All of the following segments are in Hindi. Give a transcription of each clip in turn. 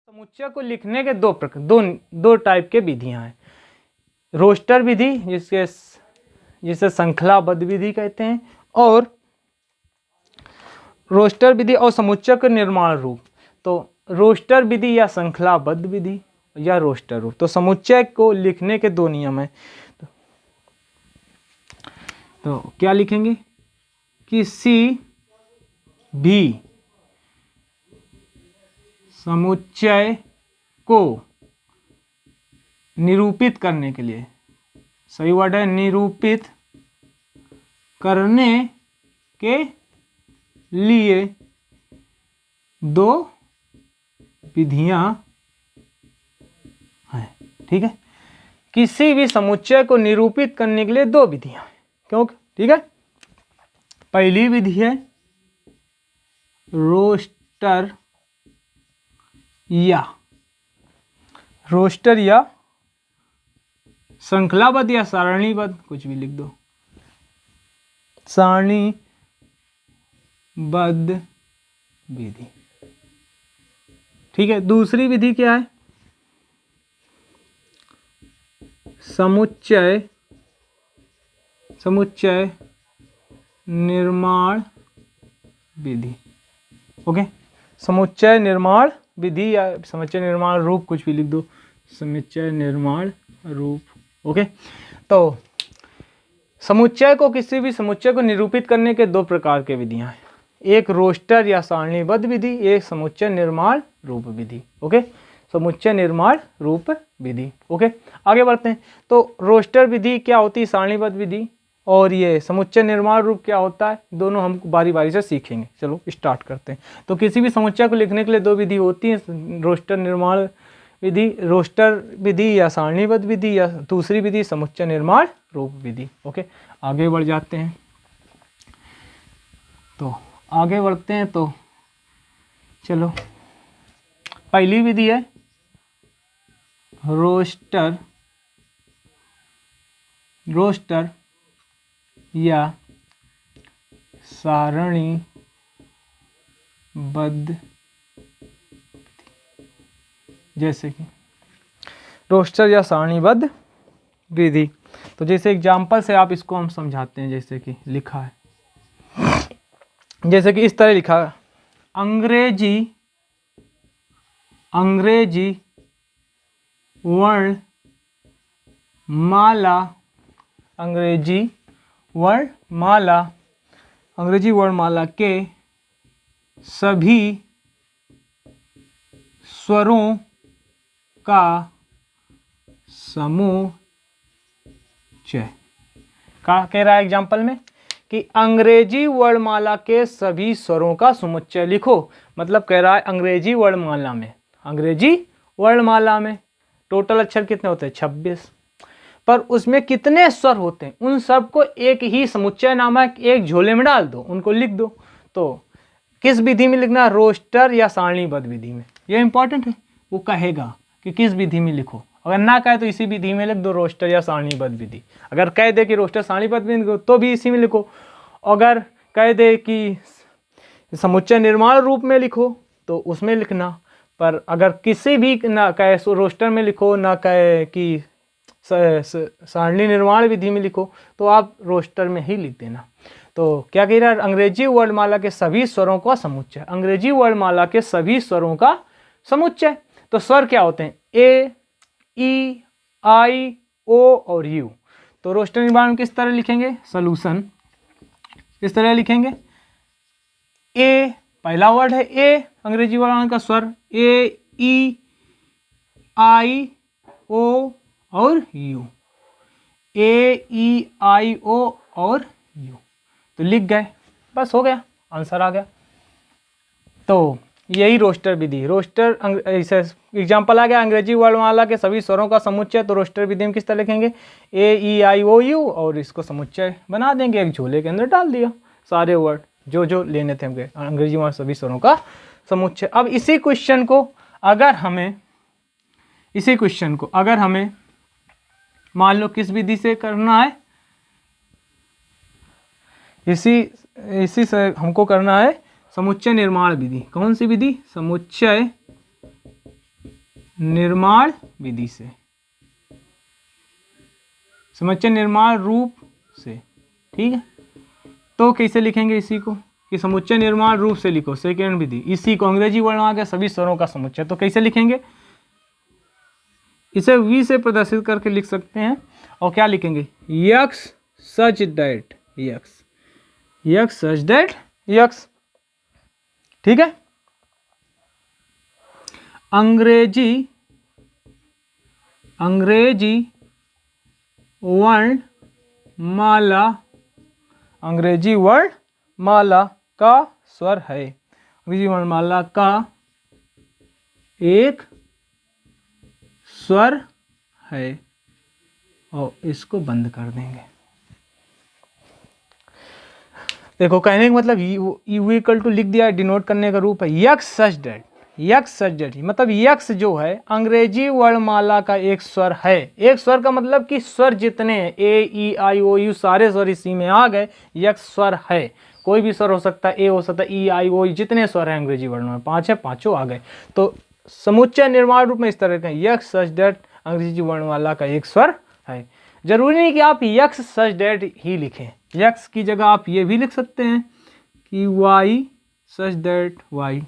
समुच्चय को लिखने के दो टाइप के विधियां हैं। रोस्टर विधि जिसे श्रृंखलाबद्ध विधि कहते हैं, और रोस्टर विधि और समुच्चय के निर्माण रूप। तो रोस्टर विधि या श्रृंखलाबद्ध विधि या रोस्टर रूप। तो समुच्चय को लिखने के दो नियम हैं। तो क्या लिखेंगे? किसी भी समुच्चय को निरूपित करने के लिए, सही वर्ड है, निरूपित करने के लिए दो विधियां हैं। ठीक है, किसी भी समुच्चय को निरूपित करने के लिए दो विधियां हैं। क्योंकि ठीक है, पहली विधि है रोस्टर या श्रृंखलाबद्ध या सारणीबद्ध, कुछ भी लिख दो, सारणीबद्ध विधि। ठीक है, दूसरी विधि क्या है? समुच्चय निर्माण विधि। ओके, समुच्चय निर्माण विधि या समुच्चय निर्माण रूप, कुछ भी लिख दो, समुच्चय निर्माण रूप। ओके, तो समुच्चय को, किसी भी समुच्चय को निरूपित करने के दो प्रकार के विधियां हैं। एक रोस्टर या सारणीबद्ध विधि, एक समुच्चय निर्माण रूप विधि। ओके, समुच्चय निर्माण रूप विधि। ओके, आगे बढ़ते हैं। तो रोस्टर विधि क्या होती है, सारणीबद्ध विधि, और ये समुच्चय निर्माण रूप क्या होता है, दोनों हम बारी बारी से सीखेंगे। चलो स्टार्ट करते हैं। तो किसी भी समुच्चय को लिखने के लिए दो विधि होती है, रोस्टर निर्माण विधि, रोस्टर विधि या सारणीबद्ध विधि, या दूसरी विधि समुच्चय निर्माण रूप विधि। ओके, आगे बढ़ जाते हैं। तो आगे बढ़ते हैं, तो चलो, पहली विधि है रोस्टर या सारणीबद्ध, जैसे कि रोस्टर या सारणीबद्ध विधि। तो जैसे एग्जाम्पल से आप इसको हम समझाते हैं। जैसे कि लिखा है, जैसे कि इस तरह लिखा है, अंग्रेजी वर्णमाला के सभी स्वरों का समुच्चय। क्या कह रहा है एग्जाम्पल में कि अंग्रेजी वर्णमाला के सभी स्वरों का समुच्चय लिखो। मतलब कह रहा है अंग्रेजी वर्णमाला में टोटल अक्षर कितने होते हैं? 26। पर उसमें कितने स्वर होते हैं, उन सब को एक ही समुच्चय नामक एक झोले में डाल दो, उनको लिख दो। तो किस विधि में लिखना? रोस्टर या सारणीबद्ध विधि में। ये इंपॉर्टेंट है, वो कहेगा कि किस विधि में लिखो। अगर ना कहे तो इसी विधि में लिख दो, रोस्टर या सारणीबद्ध विधि। अगर कह दे कि रोस्टर सारणीबद्ध विधि लिखो तो भी इसी में लिखो। अगर कह दे कि समुच्चय निर्माण रूप में लिखो तो उसमें लिखना। पर अगर किसी भी ना कहे रोस्टर में लिखो, ना कहे कि सारणी निर्माण विधि में लिखो, तो आप रोस्टर में ही लिख देना। तो क्या कह रहा है? अंग्रेजी वर्णमाला के सभी स्वरों का समुच्चय। अंग्रेजी वर्णमाला के सभी स्वरों का समुच्चय। तो स्वर क्या होते हैं? ए, ई, आई, ओ और यू। तो रोस्टर निर्माण किस तरह लिखेंगे? सॉल्यूशन इस तरह लिखेंगे। ए पहला वर्ड है ए, अंग्रेजी वर्णमाला का स्वर ए, ई, आई, ओ और यू। ए, ई, आई, ओ और यू। तो लिख गए, बस हो गया, आंसर आ गया। तो यही रोस्टर विधि। रोस्टर एग्जाम्पल आ गया, अंग्रेजी वर्णमाला के सभी स्वरों का समुच्चय। तो रोस्टर विधि में किस तरह लिखेंगे? ए, ई, आई, ओ, यू, और इसको समुच्चय बना देंगे, एक झोले के अंदर डाल दिया सारे वर्ड जो लेने थे हमके, अंग्रेजी वर्णमाला सभी स्वरों का समुच्चय। अब इसी क्वेश्चन को अगर हमें मान लो किस विधि से करना है, इसी से हमको करना है समुच्चय निर्माण विधि। कौन सी विधि? समुच्चय निर्माण विधि से, समुच्चय निर्माण रूप से। ठीक है, तो कैसे लिखेंगे इसी को कि समुच्चय निर्माण रूप से लिखो, सेकेंड विधि। इसी को अंग्रेजी वर्ण आ गया सभी स्वरों का समुच्चय, तो कैसे लिखेंगे, इसे वी से प्रदर्शित करके लिख सकते हैं। और क्या लिखेंगे, x such that x, x such that x. ठीक है, अंग्रेजी वर्णमाला, अंग्रेजी वर्णमाला का स्वर है, अंग्रेजी वर्णमाला का एक स्वर है। और इसको बंद कर देंगे। देखो कहने का मतलब यू इक्वल टू लिख दिया, डिनोट करने का रूप है x such that, x such that मतलब यक्स जो है अंग्रेजी वर्णमाला का एक स्वर है। एक स्वर का मतलब कि स्वर जितने हैं ए ई आई ओ यू सारे स्वर इसी में आ गए, यक्स स्वर है। कोई भी स्वर हो सकता है, ए हो सकता है, ई आई ओ जितने स्वर हैं अंग्रेजी वर्णों में 5 है, पांचों आ गए। तो समुच्चय निर्माण रूप में इस तरह का यक्स सच दैट अंग्रेजी वर्णमाला का एक स्वर है। जरूरी नहीं कि आप यक्स सच दैट ही लिखें, यक्स की जगह आप ये भी लिख सकते हैं कि वाई सच दैट वाई।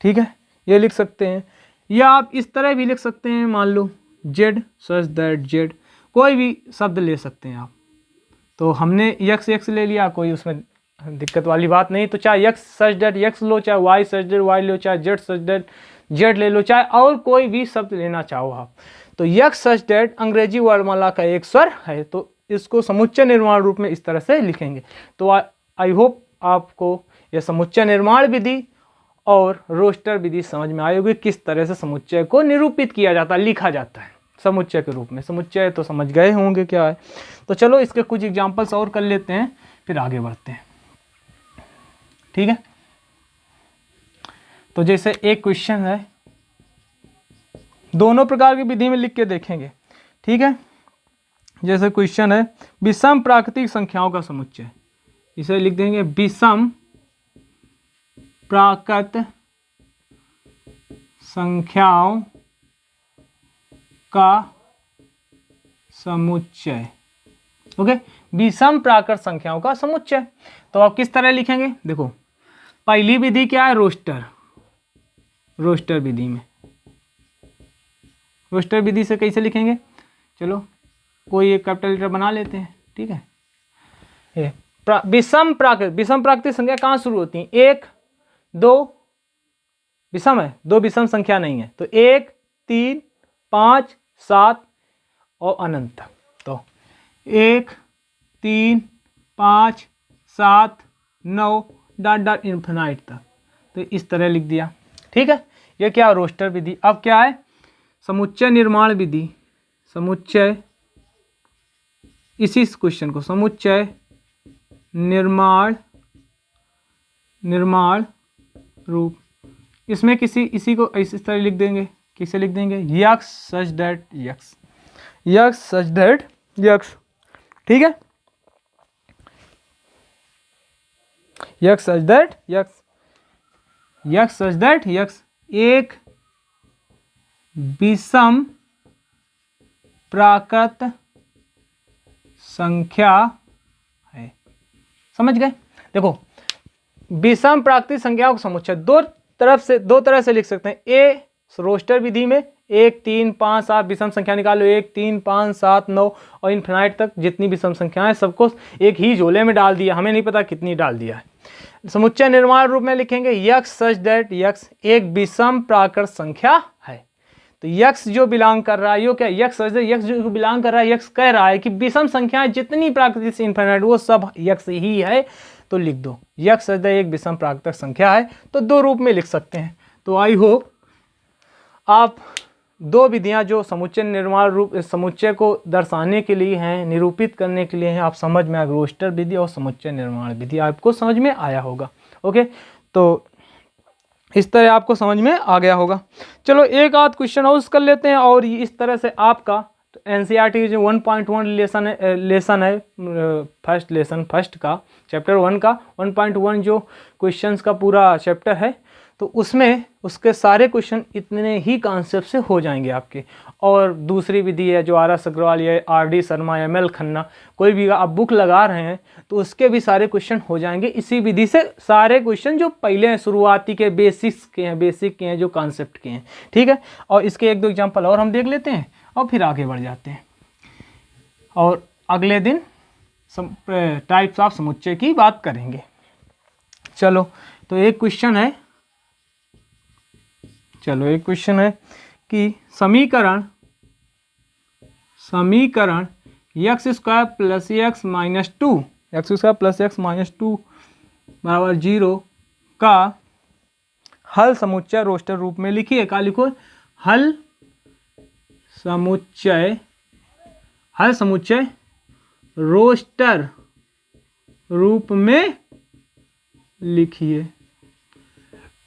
ठीक है, ये लिख सकते हैं, या आप इस तरह भी लिख सकते हैं, मान लो जेड सच दैट जेड, कोई भी शब्द ले सकते हैं आप। तो हमने यक्स यक्स ले लिया, कोई उसमें दिक्कत वाली बात नहीं। तो चाहे यक्स सच दैट यक्स लो, चाहे वाई सच दैट वाई लो, चाहे जेड सच दैट जेड ले लो, चाहे और कोई भी शब्द लेना चाहो आप। तो यक्स सच दैट अंग्रेजी वर्णमाला का एक स्वर है, तो इसको समुच्चय निर्माण रूप में इस तरह से लिखेंगे। तो आई होप आपको यह समुच्चय निर्माण विधि और रोस्टर विधि समझ में आई होगी, किस तरह से समुच्चय को निरूपित किया जाता है, लिखा जाता है समुच्चय के रूप में। समुच्चय तो समझ गए होंगे क्या है। तो चलो इसके कुछ एग्जाम्पल्स और कर लेते हैं, फिर आगे बढ़ते हैं। ठीक है, तो जैसे एक क्वेश्चन है, दोनों प्रकार की विधि में लिख के देखेंगे। ठीक है, जैसे क्वेश्चन है विषम प्राकृतिक संख्याओं का समुच्चय, इसे लिख देंगे विषम प्राकृत संख्याओं का समुच्चय। ओके, विषम प्राकृत संख्याओं का समुच्चय। तो आप किस तरह लिखेंगे, देखो पहली विधि क्या है, रोस्टर, रोस्टर विधि में, रोस्टर विधि से कैसे लिखेंगे, चलो कोई एक कैपिटल लेटर बना लेते हैं। ठीक है, विषम प्राकृतिक संख्या कहाँ शुरू होती है, 1 2 विषम है, 2 विषम संख्या नहीं है, तो 1 3 5 7 और अनंत तक। तो 1 3 5 7 9 डॉट डॉट इन्फिनाइट तक, तो इस तरह लिख दिया। ठीक है, ये क्या रोस्टर विधि। अब क्या है, समुच्चय निर्माण विधि, समुच्चय, इसी क्वेश्चन को समुच्चय निर्माण रूप, इसमें इसी को इस तरह लिख देंगे, किसे लिख देंगे, x such that x, x such that x. ठीक है, x such that x, x such that x एक विषम प्राकृत संख्या है। समझ गए, देखो विषम प्राकृतिक संख्याओं का समुच्चय दो तरह से लिख सकते हैं। ए रोस्टर विधि में 1 3 5 7 विषम संख्या निकालो, 1 3 5 7 9 और इन्फिनाइट तक जितनी विषम संख्याएं सबको एक ही झोले में डाल दिया, हमें नहीं पता कितनी डाल दिया है। समुच्चय निर्माण रूप में लिखेंगे यक्स सच दैट यक्स एक विषम प्राकृत संख्या है। तो यक्स जो बिलोंग कर रहा है, यो क्या यक्स सच दैट यक्स जो बिलोंग कर रहा है, यक्स कह रहा है कि विषम संख्याएं जितनी प्राकृतिक से इन्फिनाइट वो सब यक्स ही है, तो लिख दो यक्स सच दैट एक विषम प्राकृतिक संख्या है। तो दो रूप में लिख सकते हैं। तो आई होप आप दो विधियां जो समुच्चय निर्माण रूप समुच्चय को दर्शाने के लिए हैं, निरूपित करने के लिए हैं, आप समझ में आ गए, रोस्टर विधि और समुच्चय निर्माण विधि आपको समझ में आया होगा। ओके, तो इस तरह आपको समझ में आ गया होगा। चलो एक आध क्वेश्चन और कर लेते हैं, और इस तरह से आपका एनसीईआरटी जो 1.1 लेसन है, फर्स्ट का चैप्टर 1 का 1.1 जो क्वेश्चंस का पूरा चैप्टर है, तो उसमें उसके सारे क्वेश्चन इतने ही कॉन्सेप्ट से हो जाएंगे आपके। और दूसरी विधि है जो RS अग्रवाल या RD शर्मा या ML खन्ना, कोई भी आप बुक लगा रहे हैं तो उसके भी सारे क्वेश्चन हो जाएंगे इसी विधि से। सारे क्वेश्चन जो पहले हैं शुरुआती के, बेसिक के हैं, जो कॉन्सेप्ट के हैं, ठीक है। और इसके एक दो एग्जाम्पल और हम देख लेते हैं और फिर आगे बढ़ जाते हैं और अगले दिन टाइप्स ऑफ समुच्चय की बात करेंगे। चलो तो एक क्वेश्चन है कि समीकरण x square plus x minus 2 बराबर 0 का हल समुच्चय रोस्टर रूप में लिखिए। क्या लिखो? हल समुच्चय रोस्टर रूप में लिखिए।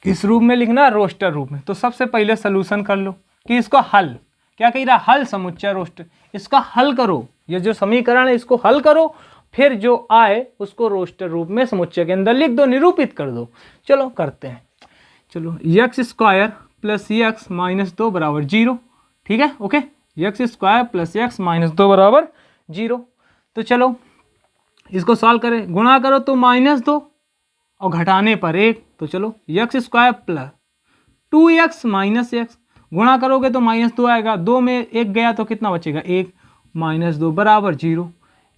किस रूप में लिखना? रोस्टर रूप में। तो सबसे पहले सलूशन कर लो कि इसको हल, क्या कह रहा? हल समुच्चय रोस्टर, इसका हल करो। ये जो समीकरण है इसको हल करो, फिर जो आए उसको रोस्टर रूप में समुच्चय के अंदर लिख दो, निरूपित कर दो। चलो करते हैं। चलो x square plus x minus 2 बराबर 0, ठीक है, okay. x square plus x minus 2 बराबर 0। तो चलो इसको सॉल्व करें, गुणा करो तो -2 और घटाने पर 1। तो चलो x square plus 2x minus x, गुणा करोगे तो -2 आएगा, 2 में 1 गया तो कितना बचेगा? 1 माइनस 2 बराबर 0।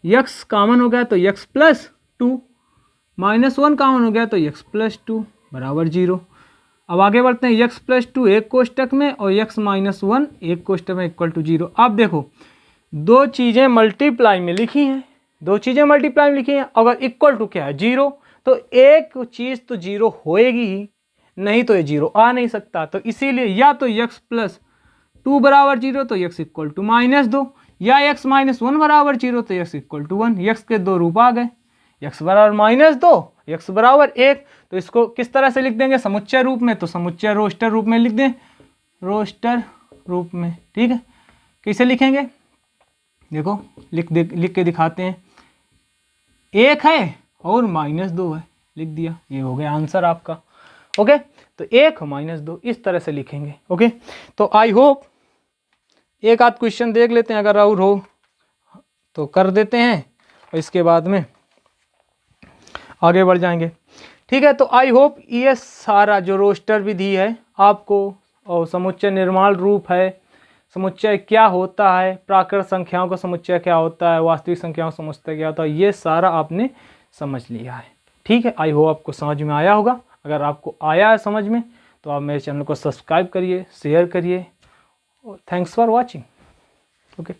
x कॉमन हो गया तो x प्लस 2, -1 कॉमन हो गया तो x प्लस 2 बराबर 0। अब आगे बढ़ते हैं। x प्लस 2 एक कोष्टक में और x माइनस 1 एक कोष्टक में इक्वल टू 0। अब देखो दो चीज़ें मल्टीप्लाई में लिखी हैं, अगर इक्वल टू क्या है? 0। तो एक चीज़ तो 0 होएगी ही, नहीं तो ये 0 आ नहीं सकता। तो इसीलिए या तो x प्लस 2 बराबर 0 तो x इक्वल टू -2, या x माइनस 1 बराबर 0 तो x इक्वल टू 1। x के दो रूप आ गए, x बराबर -2, x बराबर 1। तो इसको किस तरह से लिख देंगे? समुच्चय रूप में। तो समुच्चय रोस्टर रूप में लिख दें, रोस्टर रूप में, ठीक है। कैसे लिखेंगे? देखो लिख के दिखाते हैं। 1 है और -2 है, लिख दिया, ये हो गया आंसर आपका, ओके। तो 1 -2 इस तरह से लिखेंगे, ओके। तो आई होप एक आध क्वेश्चन देख लेते हैं, अगर और हो तो कर देते हैं और इसके बाद में आगे बढ़ जाएंगे, ठीक है। तो आई होप ये सारा जो रोस्टर विधि है आपको, और समुच्चय निर्माण रूप है, समुच्चय क्या होता है, प्राकृत संख्याओं का समुच्चय क्या होता है, वास्तविक संख्याओं का समुच्चय क्या होता है, ये सारा आपने समझ लिया है, ठीक है। आई होप आपको समझ में आया होगा। अगर आपको आया है समझ में तो आप मेरे चैनल को सब्सक्राइब करिए, शेयर करिए, और थैंक्स फॉर वॉचिंग, ओके।